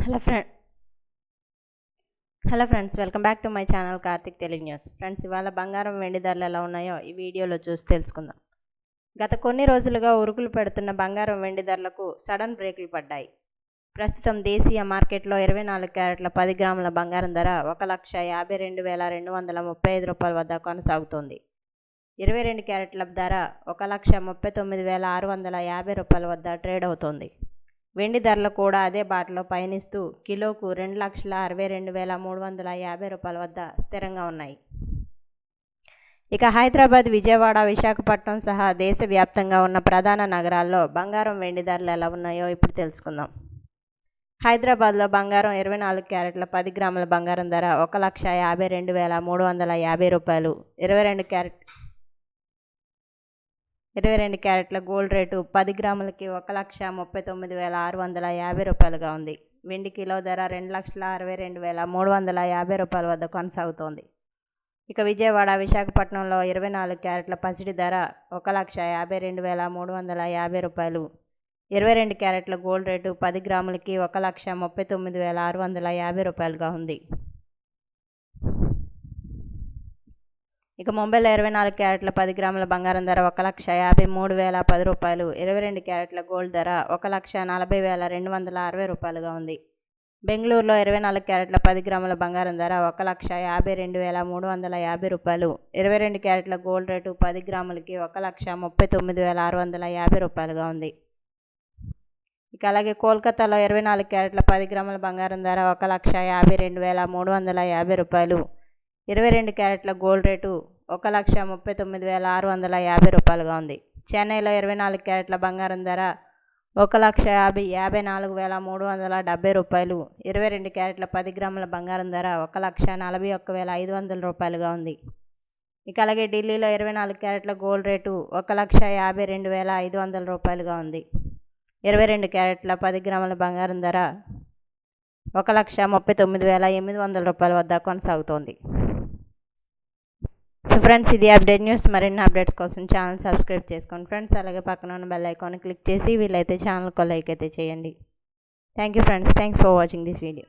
Hello friends, welcome back to my channel Karthik Telugu news. Friends, ఇవాళ బంగారం వెండి ధరలు ఎలా ఉన్నాయో ఈ వీడియోలో చూసి తెలుసుకుందాం. గత కొన్ని రోజులుగా ఉరుకులు పెడుతున్న బంగారం వెండి ధరలకు సడన్ బ్రేకులు పడ్డాయి. ప్రస్తుతం దేశీయ మార్కెట్లో 24 క్యారెట్ల 10 గ్రాముల బంగారం ధర 1,52,235 రూపాయల వద్ద కొనసాగుతోంది. 22 క్యారెట్ల ధర 1,39,650 రూపాయల వద్ద ట్రేడ్ అవుతోంది. వెండి ధరలు కూడా అదే బాటలో పయనిస్తూ కిలోకు 2,62,350 రూపాయల వద్ద స్థిరంగా ఉన్నాయి. ఇక హైదరాబాద్, విజయవాడ, విశాఖపట్నం సహా దేశవ్యాప్తంగా ఉన్న ప్రధాన నగరాల్లో బంగారం వెండి ధరలు ఎలా ఉన్నాయో ఇప్పుడు తెలుసుకుందాం. హైదరాబాద్లో బంగారం 24 క్యారెట్ల 10 గ్రాముల బంగారం ధర 1,52,350 రూపాయలు. 22 క్యారెట్ల గోల్డ్ రేటు 10 గ్రాములకి 1,39,650 రూపాయలుగా ఉంది. వెండి కిలో ధర 2,62,350 రూపాయల వద్ద కొనసాగుతోంది. ఇక విజయవాడ, విశాఖపట్నంలో 24 క్యారెట్ల పసిడి ధర 1,52,350 రూపాయలు. 22 క్యారెట్ల గోల్డ్ రేటు 10 గ్రాములకి 1,39,650 రూపాయలుగా ఉంది. ఇక ముంబైలో 24 క్యారెట్ల 10 గ్రాముల బంగారం ధర 1,53,010 రూపాయలు. 22 క్యారెట్ల గోల్డ్ ధర 1,40,260 రూపాయలుగా ఉంది. బెంగళూరులో 24 క్యారెట్ల 10 గ్రాముల బంగారం ధర 1,52,350 రూపాయలు. 22 క్యారెట్ల గోల్డ్ రేటు 10 గ్రాములకి 1,39,650 రూపాయలుగా ఉంది. ఇక అలాగే కోల్కతాలో 24 క్యారెట్ల 10 గ్రాముల బంగారం ధర 1,52,350 రూపాయలు. 22 క్యారెట్ల గోల్డ్ రేటు 1,39,650 రూపాయలుగా ఉంది. చెన్నైలో 24 క్యారెట్ల బంగారం ధర 1,54,370 రూపాయలు. 22 క్యారెట్ల 10 గ్రాముల బంగారం ధర 1,41,500 రూపాయలుగా ఉంది. ఇక అలాగే ఢిల్లీలో 24 క్యారెట్ల గోల్డ్ రేటు 1,52,500 రూపాయలుగా ఉంది. 22 క్యారెట్ల 10 గ్రాముల బంగారం ధర 1,39,800 రూపాయల వద్ద కొనసాగుతోంది. సో ఫ్రెండ్స్, ఇది అప్డేట్ న్యూస్. మరిన్ని అప్డేట్స్ కోసం ఛానల్ సబ్స్క్రైబ్ చేసుకోండి ఫ్రెండ్స్. అలాగే పక్కన ఉన్న బెల్ ఐకాన్ క్లిక్ చేసి వీలైతే ఛానల్కి లైక్ అయితే చేయండి. Thank you friends. Thanks for watching this video.